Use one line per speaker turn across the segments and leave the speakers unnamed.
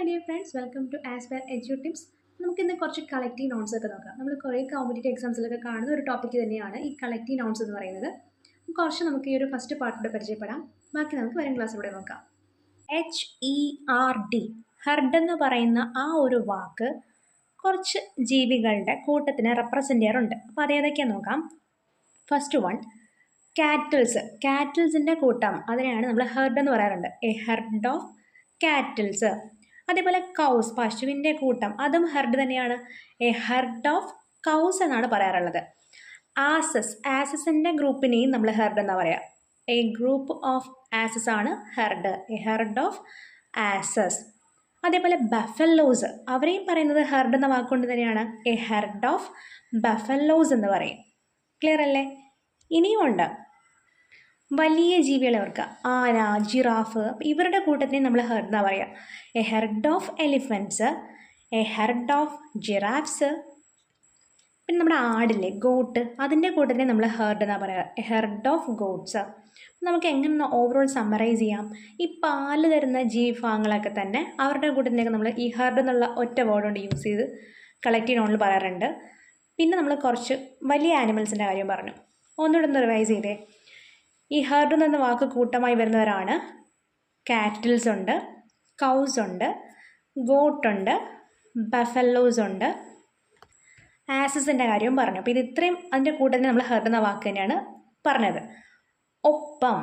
dear friends, welcome to Aspire Edu Tips. നമുക്ക് ഇന്ന് കുറച്ച് കളക്റ്റീവ് നൗൺസ് ഒക്കെ നോക്കാം. നമ്മൾ കുറേ കോമ്പറ്റേറ്റീവ് എക്സാംസിലൊക്കെ കാണുന്ന ഒരു ടോപ്പിക് തന്നെയാണ് ഈ കളക്റ്റീവ് നൗൺസ് എന്ന് പറയുന്നത്. കുറച്ച് നമുക്ക് ഈ ഒരു ഫസ്റ്റ് പാർട്ടിലൂടെ പരിചയപ്പെടാം. ബാക്കി നമുക്ക് വരും ക്ലാസ്സിലൂടെ നോക്കാം. HERD, ഹെർഡ് എന്ന് പറയുന്ന ആ ഒരു വാക്ക് കുറച്ച് ജീവികളുടെ കൂട്ടത്തിനെ റെപ്രസെൻ്റ് ചെയ്യാറുണ്ട്. അപ്പോൾ അതേതൊക്കെയാണ് നോക്കാം. ഫസ്റ്റ് വൺ, കാറ്റിൽസിൻ്റെ കൂട്ടം, അതിനെയാണ് നമ്മൾ ഹെർഡ് എന്ന് പറയാറുണ്ട്. A herd of cattles. അതേപോലെ കൗസ്, പശുവിൻ്റെ കൂട്ടം, അതും ഹെർഡ് തന്നെയാണ്. എ ഹെർഡ് ഓഫ് കൗസ് എന്നാണ് പറയാറുള്ളത്. ആസസിൻ്റെ ഗ്രൂപ്പിനെയും നമ്മൾ ഹെർഡ് എന്നാണ് പറയുക. എ ഗ്രൂപ്പ് ഓഫ് ആസസ് ആണ് herd, a herd of asses. അതേപോലെ ബഫലോസ്, അവരെയും പറയുന്നത് ഹെർഡ് എന്ന വാക്കുകൊണ്ട് തന്നെയാണ്. എ ഹെർഡ് ഓഫ് ബഫലോസ് എന്ന് പറയും. ക്ലിയർ അല്ലേ? ഇനിയും ഉണ്ട് വലിയ ജീവികളെ ഓർക്കുക. ആന, ജിറാഫ്, ഇവരുടെ കൂട്ടത്തിനെ നമ്മൾ ഹെർഡ് എന്നാണ് പറയുക. A herd of elephants, a herd of giraffes. പിന്നെ നമ്മുടെ ആടില്ലേ, ഗോട്ട്, അതിൻ്റെ കൂട്ടത്തിനെ നമ്മൾ ഹെർഡ് എന്നാണ് പറയുക. A herd of goats. നമുക്ക് എങ്ങനെ ഓവറോൾ സമ്മറൈസ് ചെയ്യാം? ഈ പാല് തരുന്ന ജീവിഭാഗങ്ങളൊക്കെ തന്നെ അവരുടെ കൂട്ടത്തിനൊക്കെ നമ്മൾ ഈ ഹെർഡ് എന്നുള്ള ഒറ്റ വേർഡ് കൊണ്ട് യൂസ് ചെയ്ത് കളക്റ്റീവ് നൗണിൽ പറയാറുണ്ട്. പിന്നെ നമ്മൾ കുറച്ച് വലിയ ആനിമൽസിൻ്റെ കാര്യം പറഞ്ഞു. ഒന്നുകൂടെ ഒന്ന് റിവൈസ് ചെയ്തേ. ഈ ഹെർഡ് എന്ന വാക്ക് കൂട്ടമായി വരുന്നവരാണ് കാറ്റിൽസ് ഉണ്ട്, കൗസ് ഉണ്ട്, ഗോട്ടുണ്ട്, ബഫലോസ് ഉണ്ട്, ആസസിൻ്റെ കാര്യവും പറഞ്ഞു. അപ്പോൾ ഇത് ഇത്രയും അതിൻ്റെ കൂട്ടത്തിൽ നമ്മൾ ഹെർഡ് എന്ന വാക്ക് തന്നെയാണ് പറഞ്ഞത്. ഒപ്പം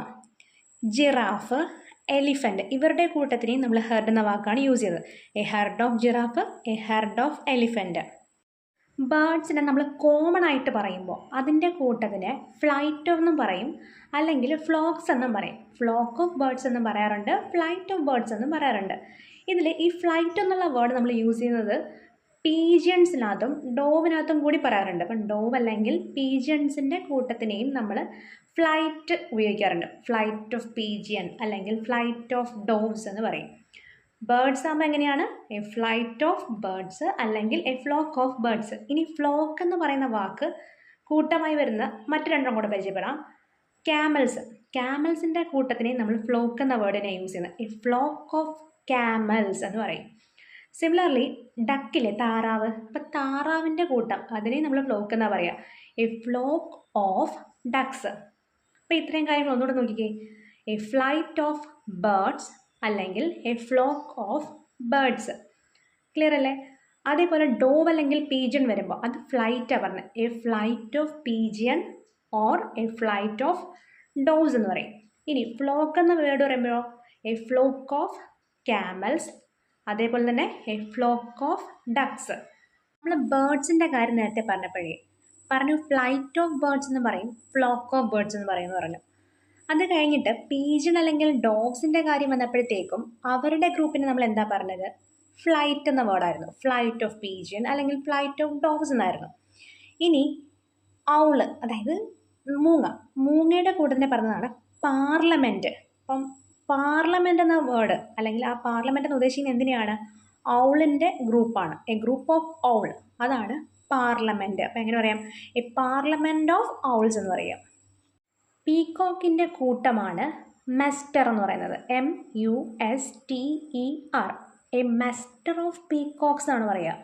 ജിറാഫ്, എലിഫൻറ്റ്, ഇവരുടെ കൂട്ടത്തിനെയും നമ്മൾ ഹെർഡ് എന്ന വാക്കാണ് യൂസ് ചെയ്തത്. A herd of giraffe, a herd of elephant. ബേർഡ്സിനെ നമ്മൾ കോമൺ ആയിട്ട് പറയുമ്പോൾ അതിൻ്റെ കൂട്ടത്തിന് ഫ്ലൈറ്റ് എന്നും പറയും, അല്ലെങ്കിൽ ഫ്ലോക്സ് എന്നും പറയും. ഫ്ലോക്ക് ഓഫ് ബേർഡ്സ് എന്നും പറയാറുണ്ട്, ഫ്ലൈറ്റ് ഓഫ് ബേർഡ്സ് എന്നും പറയാറുണ്ട്. ഇതിൽ ഈ ഫ്ലൈറ്റ് എന്നുള്ള വേർഡ് നമ്മൾ യൂസ് ചെയ്യുന്നത് പീജിയൻസിനകത്തും ഡോവിനകത്തും കൂടി പറയാറുണ്ട്. അപ്പം ഡോവ് അല്ലെങ്കിൽ പീജിയൻസിൻ്റെ കൂട്ടത്തിനെയും നമ്മൾ ഫ്ലൈറ്റ് ഉപയോഗിക്കാറുണ്ട്. ഫ്ലൈറ്റ് ഓഫ് പീജിയൻ അല്ലെങ്കിൽ ഫ്ലൈറ്റ് ഓഫ് ഡോവ്സ് എന്ന് പറയും. ബേർഡ്സ് ആകുമ്പോൾ എങ്ങനെയാണ്? എ ഫ്ലൈറ്റ് ഓഫ് ബേർഡ്സ് അല്ലെങ്കിൽ എ ഫ്ലോക്ക് ഓഫ് ബേർഡ്സ്. ഇനി ഫ്ലോക്ക് എന്ന് പറയുന്ന വാക്ക് കൂട്ടമായി വരുന്ന മറ്റു രണ്ടെണ്ണം കൂടെ പരിചയപ്പെടാം. ക്യാമൽസിൻ്റെ കൂട്ടത്തിനെ നമ്മൾ ഫ്ലോക്ക് എന്ന വേർഡിനെ യൂസ് ചെയ്യുന്നത്. എ ഫ്ലോക്ക് ഓഫ് ക്യാമൽസ് എന്ന് പറയും. സിമിലർലി ഡക്കിലെ, താറാവ്, അപ്പം താറാവിൻ്റെ കൂട്ടം, അതിനെ നമ്മൾ ഫ്ലോക്ക് എന്നാണ് പറയുക. A flock of ducks. അപ്പോൾ ഇത്രയും കാര്യങ്ങൾ ഒന്നുകൂടെ നോക്കിക്കേ. എ ഫ്ലൈറ്റ് ഓഫ് ബേർഡ്സ് അല്ലെങ്കിൽ a flock of birds. Clear അല്ലേ? അതേപോലെ ഡോവ് അല്ലെങ്കിൽ പീജിയൻ വരുമ്പോൾ അത് ഫ്ലൈറ്റാണ് പറഞ്ഞത്. A flight of pigeon or a flight of doves എന്ന് പറയും. ഇനി ഫ്ലോക്ക് എന്ന വേർഡ് പറയുമ്പോഴോ എ ഫ്ലോക്ക് ഓഫ് ക്യാമൽസ്, അതേപോലെ തന്നെ എ ഫ്ലോക്ക് ഓഫ് ഡക്സ്. നമ്മൾ ബേർഡ്സിൻ്റെ കാര്യം നേരത്തെ പറഞ്ഞു ഫ്ലൈറ്റ് ഓഫ് ബേർഡ്സ് എന്ന് പറയും, ഫ്ലോക്ക് ഓഫ് ബേർഡ്സ് എന്ന് പറയുമെന്ന് പറഞ്ഞു. അത് കഴിഞ്ഞിട്ട് പീജിയൻ അല്ലെങ്കിൽ ഡോഗ്സിൻ്റെ കാര്യം വന്നപ്പോഴത്തേക്കും അവരുടെ ഗ്രൂപ്പിന് നമ്മൾ എന്താ പറഞ്ഞത്? ഫ്ലൈറ്റ് എന്ന വേർഡായിരുന്നു. ഫ്ലൈറ്റ് ഓഫ് പീജിയൻ അല്ലെങ്കിൽ ഫ്ലൈറ്റ് ഓഫ് ഡോഗ്സ് എന്നായിരുന്നു. ഇനി ഔള്, അതായത് മൂങ്ങയുടെ കൂട്ടത്തിനെ പറഞ്ഞതാണ് പാർലമെൻറ്റ്. അപ്പം പാർലമെൻറ്റ് എന്ന വേർഡ് അല്ലെങ്കിൽ ആ പാർലമെൻറ്റ് എന്ന് ഉദ്ദേശിക്കുന്നത് എന്തിനെയാണ്? ഔളിൻ്റെ ഗ്രൂപ്പാണ്. എ ഗ്രൂപ്പ് ഓഫ് ഔൾ, അതാണ് പാർലമെൻറ്റ്. അപ്പം എങ്ങനെ പറയാം? എ പാർലമെൻറ്റ് ഓഫ് ഔൾസ് എന്ന് പറയാം. പീകോക്കിൻ്റെ കൂട്ടമാണ് മെസ്റ്റർ എന്ന് പറയുന്നത്. MESTER. എ മെസ്റ്റർ ഓഫ് പീകോക്സ് എന്നാണ് പറയുക.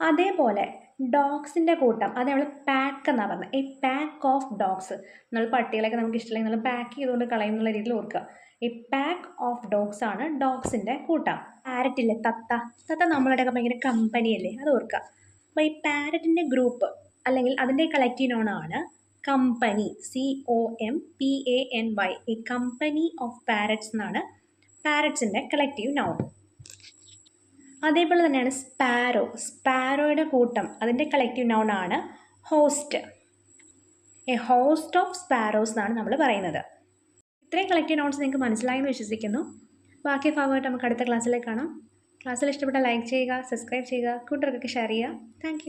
അതേപോലെ ഡോഗ്സിൻ്റെ കൂട്ടം, അത് നമ്മൾ പാക്ക് എന്നാണ് പറഞ്ഞത്. A pack of dogs. നമ്മൾ പട്ടികളൊക്കെ നമുക്ക് ഇഷ്ടമില്ലെങ്കിൽ നമ്മൾ പാക്ക് ചെയ്തുകൊണ്ട് കളയുന്നുള്ള രീതിയിൽ ഓർക്കുക. എ പാക്ക് ഓഫ് ഡോഗ്സ് ആണ് ഡോഗ്സിൻ്റെ കൂട്ടം. പാരറ്റില്ലേ, തത്ത നമ്മളുടെയൊക്കെ ഭയങ്കര കമ്പനിയല്ലേ, അത് ഓർക്കുക. അപ്പോൾ ഈ പാരറ്റിൻ്റെ ഗ്രൂപ്പ് അല്ലെങ്കിൽ അതിൻ്റെ കളക്റ്റീവ് നൗണാണ് company. COMPANY. A company of parrots എന്നാണ് പാരറ്റ്സിൻ്റെ കളക്റ്റീവ് നൗൺ. അതേപോലെ തന്നെയാണ് സ്പാരോയുടെ കൂട്ടം, അതിൻ്റെ കളക്റ്റീവ് നൗൺ ആണ് host. A host of sparrows എന്നാണ് നമ്മൾ പറയുന്നത്. ഇത്രയും കളക്റ്റീവ് നൗൺസ് നിങ്ങൾക്ക് മനസ്സിലായെന്ന് വിശ്വസിക്കുന്നു. ബാക്കി ഭാഗമായിട്ട് നമുക്ക് അടുത്ത ക്ലാസ്സിലേക്ക് കാണാം. ക്ലാസ്സിൽ ഇഷ്ടപ്പെട്ട ലൈക്ക് ചെയ്യുക, സബ്സ്ക്രൈബ് ചെയ്യുക, കൂട്ടുകാർക്കൊക്കെ ഷെയർ ചെയ്യുക. താങ്ക്